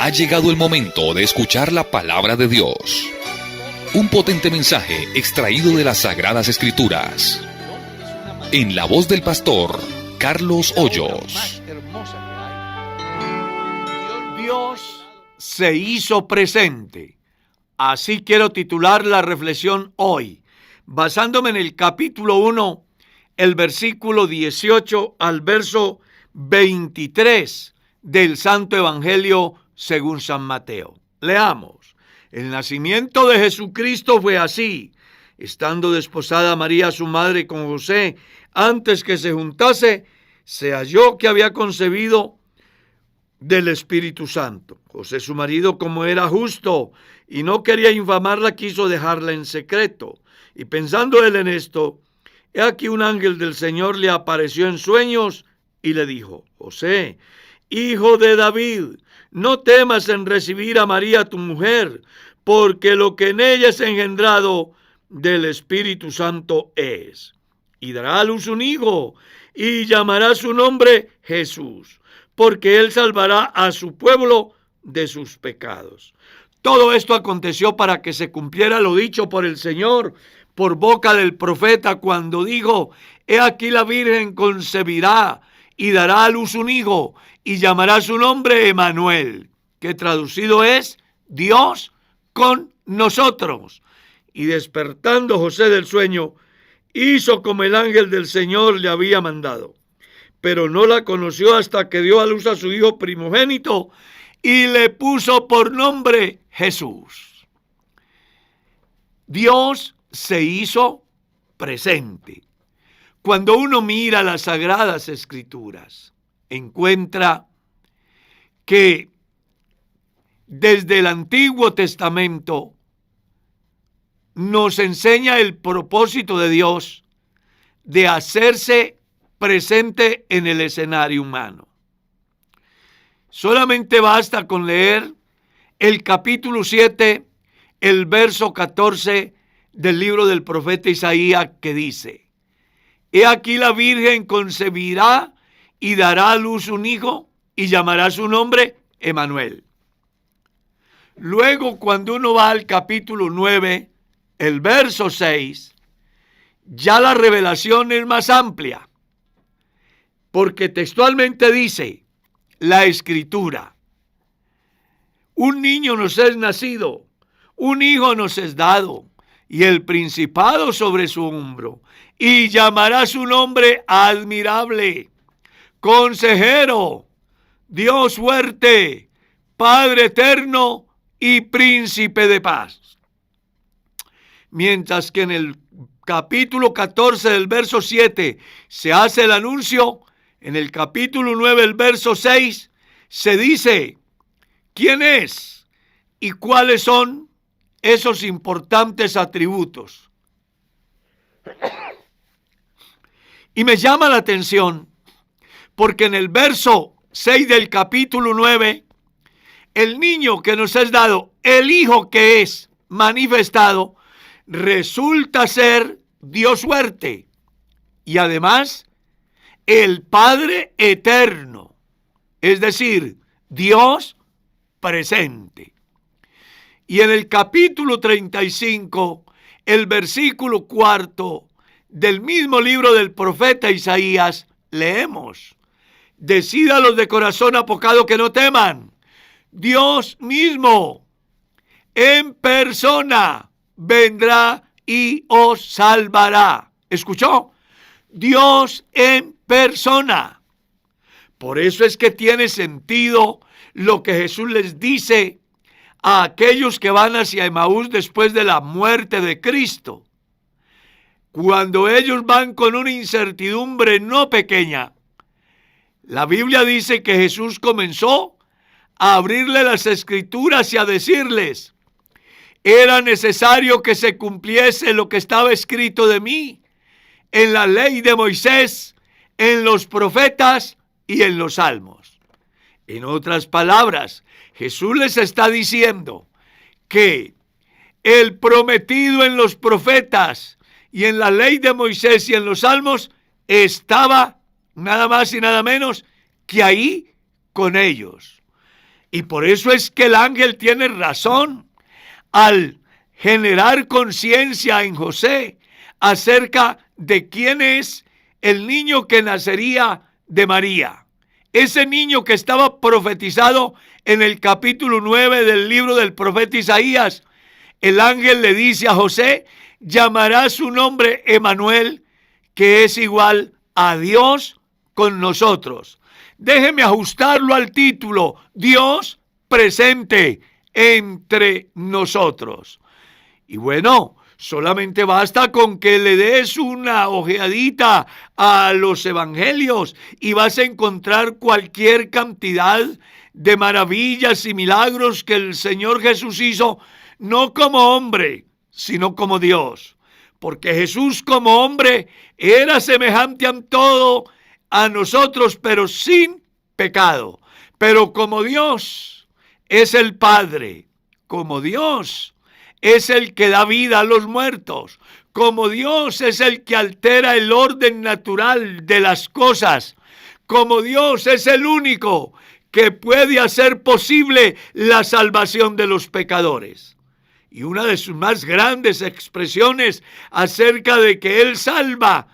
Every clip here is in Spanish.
Ha llegado el momento de escuchar la palabra de Dios. Un potente mensaje extraído de las Sagradas Escrituras. En la voz del pastor Carlos Hoyos. Dios se hizo presente. Así quiero titular la reflexión hoy, basándome en el capítulo 1, el versículo 18 al verso 23 del Santo Evangelio según San Mateo. Leamos. El nacimiento de Jesucristo fue así. Estando desposada María, su madre, con José, antes que se juntase, se halló que había concebido del Espíritu Santo. José, su marido, como era justo y no quería infamarla, quiso dejarla en secreto. Y pensando él en esto, he aquí un ángel del Señor le apareció en sueños y le dijo: José, hijo de David, no temas en recibir a María tu mujer, porque lo que en ella es engendrado del Espíritu Santo es. Y dará a luz un hijo, y llamará su nombre Jesús, porque él salvará a su pueblo de sus pecados. Todo esto aconteció para que se cumpliera lo dicho por el Señor, por boca del profeta, cuando dijo: he aquí la Virgen concebirá y dará a luz un hijo, y llamará su nombre Emmanuel, que traducido es Dios con nosotros. Y despertando José del sueño, hizo como el ángel del Señor le había mandado. Pero no la conoció hasta que dio a luz a su hijo primogénito y le puso por nombre Jesús. Dios se hizo presente. Cuando uno mira las Sagradas Escrituras, encuentra que desde el Antiguo Testamento nos enseña el propósito de Dios de hacerse presente en el escenario humano. Solamente basta con leer el capítulo 7, el verso 14 del libro del profeta Isaías, que dice: he aquí la Virgen concebirá y dará a luz un hijo y llamará su nombre Emmanuel. Luego, cuando uno va al capítulo 9, el verso 6, ya la revelación es más amplia, porque textualmente dice la Escritura: un niño nos es nacido, un hijo nos es dado, y el principado sobre su hombro, y llamará su nombre Admirable, Consejero, Dios fuerte, Padre eterno y Príncipe de paz. Mientras que en el capítulo 14 del verso 7 se hace el anuncio, en el capítulo 9, el verso 6, se dice quién es y cuáles son esos importantes atributos. Y me llama la atención porque en el verso 6 del capítulo 9, el niño que nos es dado, el hijo que es manifestado, resulta ser Dios fuerte y además el Padre eterno, es decir, Dios presente. Y en el capítulo 35, el versículo 4 del mismo libro del profeta Isaías, leemos: decídalos de corazón apocado que no teman, Dios mismo en persona vendrá y os salvará. ¿Escuchó? Dios en persona. Por eso es que tiene sentido lo que Jesús les dice a aquellos que van hacia Emaús después de la muerte de Cristo. Cuando ellos van con una incertidumbre no pequeña, la Biblia dice que Jesús comenzó a abrirle las Escrituras y a decirles: era necesario que se cumpliese lo que estaba escrito de mí en la ley de Moisés, en los profetas y en los salmos. En otras palabras, Jesús les está diciendo que el prometido en los profetas y en la ley de Moisés y en los salmos estaba nada más y nada menos que ahí con ellos. Y por eso es que el ángel tiene razón al generar conciencia en José acerca de quién es el niño que nacería de María. Ese niño que estaba profetizado en el capítulo 9 del libro del profeta Isaías. El ángel le dice a José: llamará su nombre Emanuel, que es igual a Dios con nosotros. Déjeme ajustarlo al título: Dios presente entre nosotros. Y bueno, solamente basta con que le des una ojeadita a los evangelios y vas a encontrar cualquier cantidad de maravillas y milagros que el Señor Jesús hizo, no como hombre, sino como Dios. Porque Jesús como hombre era semejante en todo a nosotros, pero sin pecado. Pero como Dios es el Padre, como Dios es el que da vida a los muertos, como Dios es el que altera el orden natural de las cosas, como Dios es el único que puede hacer posible la salvación de los pecadores. Y una de sus más grandes expresiones acerca de que Él salva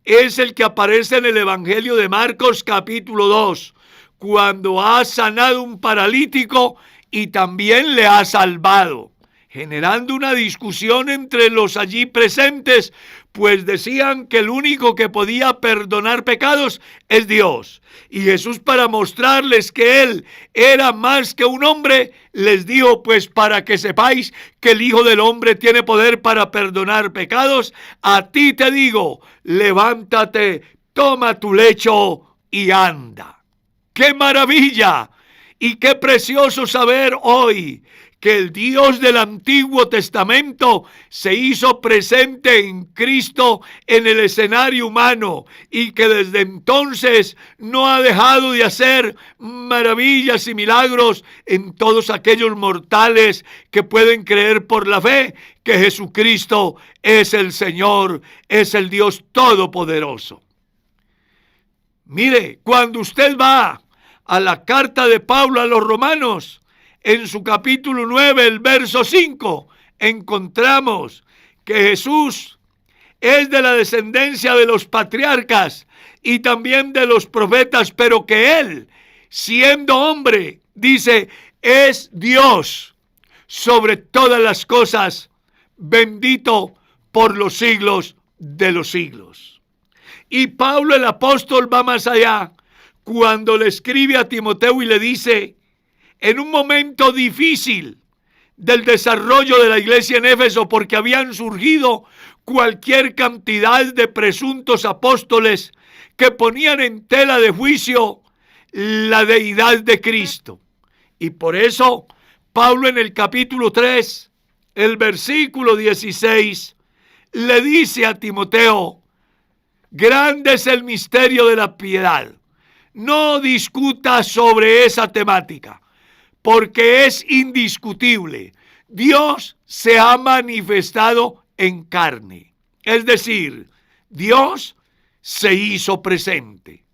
es el que aparece en el Evangelio de Marcos capítulo 2, cuando ha sanado un paralítico y también le ha salvado, generando una discusión entre los allí presentes, pues decían que el único que podía perdonar pecados es Dios. Y Jesús, para mostrarles que Él era más que un hombre, les dijo: pues para que sepáis que el Hijo del Hombre tiene poder para perdonar pecados, a ti te digo, levántate, toma tu lecho y anda. ¡Qué maravilla! Y qué precioso saber hoy que el Dios del Antiguo Testamento se hizo presente en Cristo en el escenario humano y que desde entonces no ha dejado de hacer maravillas y milagros en todos aquellos mortales que pueden creer por la fe que Jesucristo es el Señor, es el Dios Todopoderoso. Mire, cuando usted va a la carta de Pablo a los Romanos, en su capítulo 9, el verso 5, encontramos que Jesús es de la descendencia de los patriarcas y también de los profetas, pero que Él, siendo hombre, dice, es Dios sobre todas las cosas, bendito por los siglos de los siglos. Y Pablo el apóstol va más allá cuando le escribe a Timoteo y le dice, en un momento difícil del desarrollo de la iglesia en Éfeso, porque habían surgido cualquier cantidad de presuntos apóstoles que ponían en tela de juicio la deidad de Cristo. Y por eso Pablo en el capítulo 3, el versículo 16, le dice a Timoteo: grande es el misterio de la piedad. No discutas sobre esa temática, porque es indiscutible. Dios se ha manifestado en carne. Es decir, Dios se hizo presente.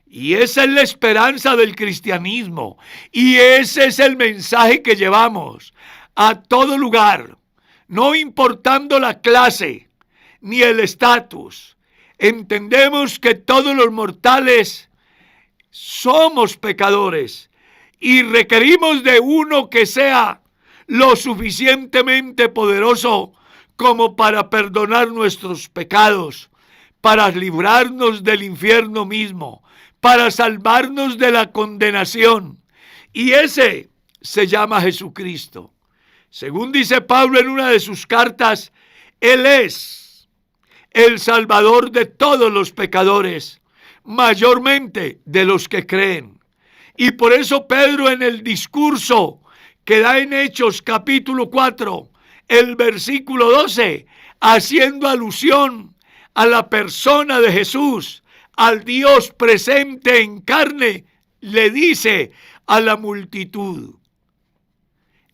Y esa es la esperanza del cristianismo. Y ese es el mensaje que llevamos a todo lugar, no importando la clase ni el estatus. Entendemos que todos los mortales somos pecadores y requerimos de uno que sea lo suficientemente poderoso como para perdonar nuestros pecados, para librarnos del infierno mismo, para salvarnos de la condenación. Y ese se llama Jesucristo. Según dice Pablo en una de sus cartas, Él es el Salvador de todos los pecadores, mayormente de los que creen. Y por eso Pedro, en el discurso que da en Hechos capítulo 4, el versículo 12, haciendo alusión a la persona de Jesús, al Dios presente en carne, le dice a la multitud: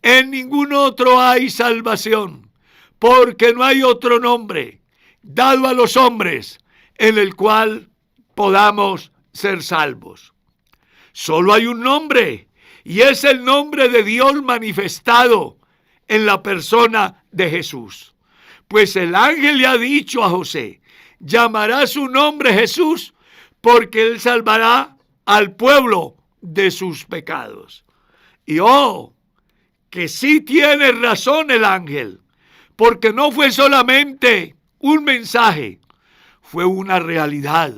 en ningún otro hay salvación, porque no hay otro nombre dado a los hombres en el cual podamos ser salvos. Solo hay un nombre, y es el nombre de Dios manifestado en la persona de Jesús. Pues el ángel le ha dicho a José, llamará su nombre Jesús, porque él salvará al pueblo de sus pecados. Y que sí tiene razón el ángel, porque no fue solamente un mensaje, fue una realidad.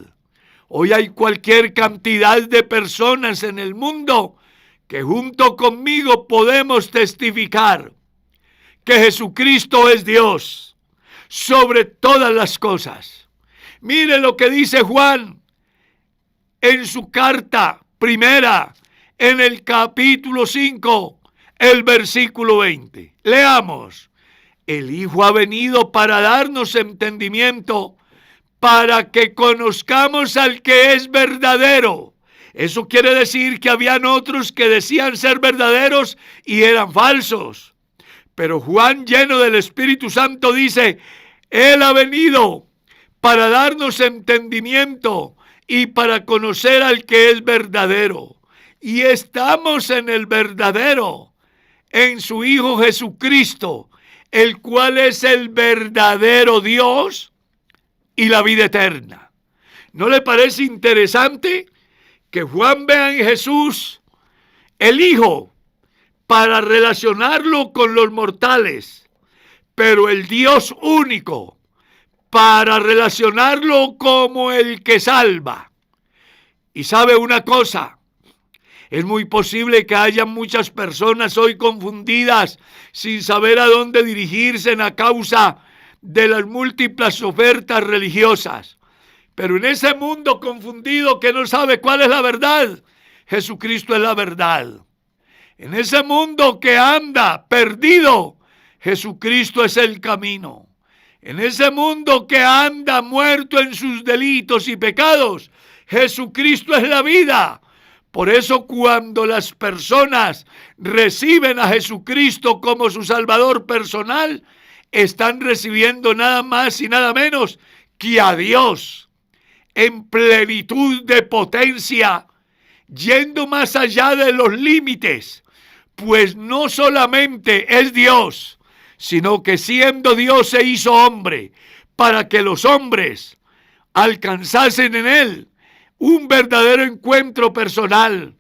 Hoy hay cualquier cantidad de personas en el mundo que junto conmigo podemos testificar que Jesucristo es Dios sobre todas las cosas. Mire lo que dice Juan en su carta primera, en el capítulo 5, el versículo 20. Leamos. El Hijo ha venido para darnos entendimiento, para que conozcamos al que es verdadero. Eso quiere decir que habían otros que decían ser verdaderos y eran falsos. Pero Juan, lleno del Espíritu Santo, dice, Él ha venido para darnos entendimiento y para conocer al que es verdadero. Y estamos en el verdadero, en su Hijo Jesucristo, el cual es el verdadero Dios y la vida eterna. ¿No le parece interesante que Juan vea en Jesús el Hijo para relacionarlo con los mortales, pero el Dios único para relacionarlo como el que salva? Y sabe una cosa, es muy posible que haya muchas personas hoy confundidas sin saber a dónde dirigirse a causa de las múltiples ofertas religiosas. Pero en ese mundo confundido que no sabe cuál es la verdad, Jesucristo es la verdad. En ese mundo que anda perdido, Jesucristo es el camino. En ese mundo que anda muerto en sus delitos y pecados, Jesucristo es la vida. Por eso cuando las personas reciben a Jesucristo como su Salvador personal, están recibiendo nada más y nada menos que a Dios en plenitud de potencia, yendo más allá de los límites, pues no solamente es Dios, sino que siendo Dios se hizo hombre, para que los hombres alcanzasen en Él un verdadero encuentro personal,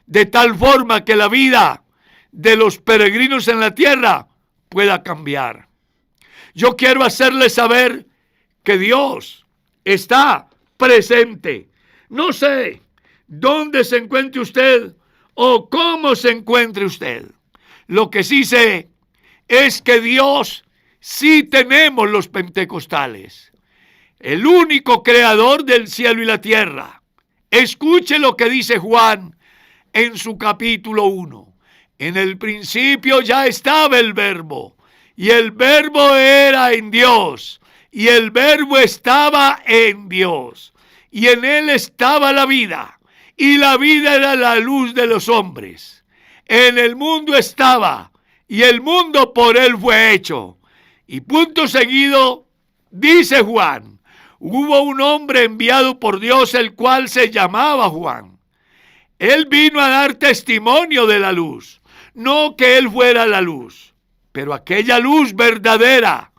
de tal forma que la vida de los peregrinos en la tierra pueda cambiar. Yo quiero hacerles saber que Dios está presente. No sé dónde se encuentre usted o cómo se encuentre usted. Lo que sí sé es que Dios sí tenemos los pentecostales. El único creador del cielo y la tierra. Escuche lo que dice Juan en su capítulo 1. En el principio ya estaba el Verbo, y el Verbo era en Dios, y el Verbo estaba en Dios, y en Él estaba la vida, y la vida era la luz de los hombres. En el mundo estaba, y el mundo por Él fue hecho. Y punto seguido, dice Juan, hubo un hombre enviado por Dios, el cual se llamaba Juan. Él vino a dar testimonio de la luz, no que él fuera la luz, pero aquella luz verdadera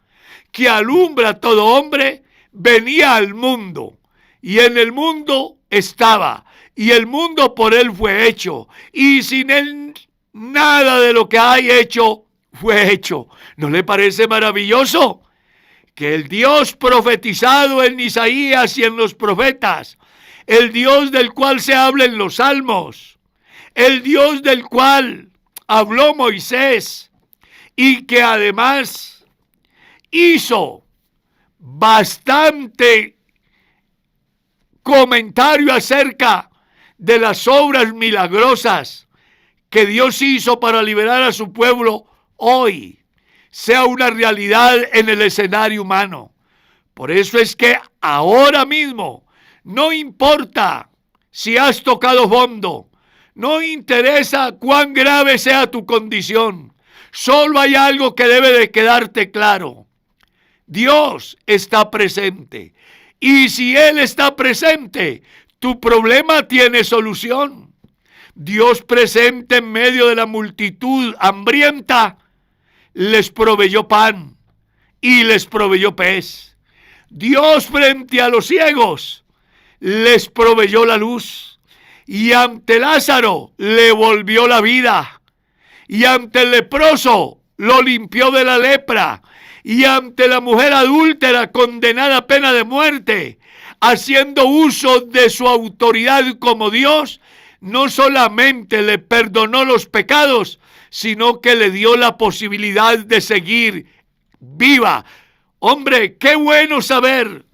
que alumbra a todo hombre venía al mundo, y en el mundo estaba, y el mundo por él fue hecho, y sin él nada de lo que hay hecho fue hecho. ¿No le parece maravilloso? Que el Dios profetizado en Isaías y en los profetas, el Dios del cual se habla en los salmos, el Dios del cual habló Moisés y que además hizo bastante comentario acerca de las obras milagrosas que Dios hizo para liberar a su pueblo, hoy sea una realidad en el escenario humano. Por eso es que ahora mismo no importa si has tocado fondo, no interesa cuán grave sea tu condición, solo hay algo que debe de quedarte claro: Dios está presente, y si Él está presente, tu problema tiene solución. Dios presente en medio de la multitud hambrienta, les proveyó pan y les proveyó pez. Dios frente a los ciegos les proveyó la luz, y ante Lázaro le volvió la vida, y ante el leproso lo limpió de la lepra, y ante la mujer adúltera condenada a pena de muerte, haciendo uso de su autoridad como Dios, no solamente le perdonó los pecados, sino que le dio la posibilidad de seguir viva. Hombre, qué bueno saber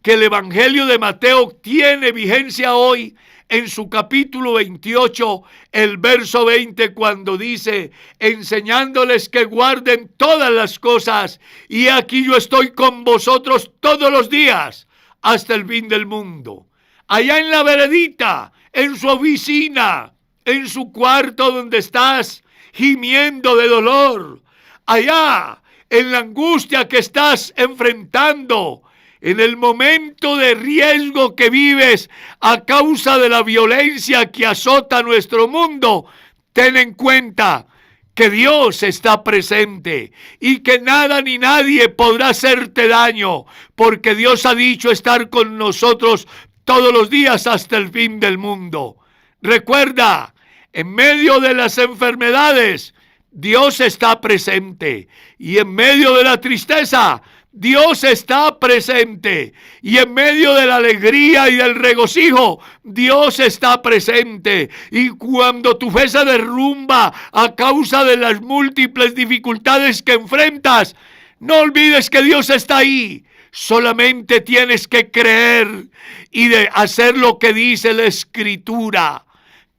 que el Evangelio de Mateo tiene vigencia hoy en su capítulo 28, el verso 20, cuando dice: enseñándoles que guarden todas las cosas, y aquí yo estoy con vosotros todos los días, hasta el fin del mundo. Allá en la veredita, en su oficina, en su cuarto donde estás gimiendo de dolor, allá en la angustia que estás enfrentando, en el momento de riesgo que vives a causa de la violencia que azota nuestro mundo, ten en cuenta que Dios está presente y que nada ni nadie podrá hacerte daño, porque Dios ha dicho estar con nosotros todos los días hasta el fin del mundo. Recuerda, en medio de las enfermedades, Dios está presente, y en medio de la tristeza, Dios está presente, y en medio de la alegría y del regocijo, Dios está presente. Y cuando tu fe se derrumba a causa de las múltiples dificultades que enfrentas, no olvides que Dios está ahí. Solamente tienes que creer y de hacer lo que dice la Escritura.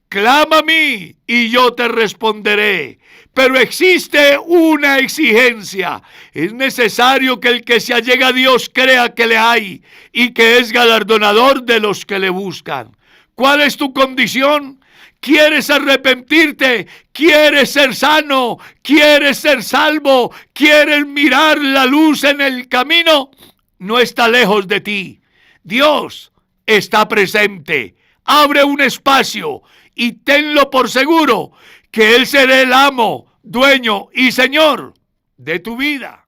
Clama a mí y yo te responderé. Pero existe una exigencia. Es necesario que el que se allega a Dios crea que le hay y que es galardonador de los que le buscan. ¿Cuál es tu condición? ¿Quieres arrepentirte? ¿Quieres ser sano? ¿Quieres ser salvo? ¿Quieres mirar la luz en el camino? No está lejos de ti. Dios está presente. Abre un espacio y tenlo por seguro que Él será el amo, dueño y señor de tu vida.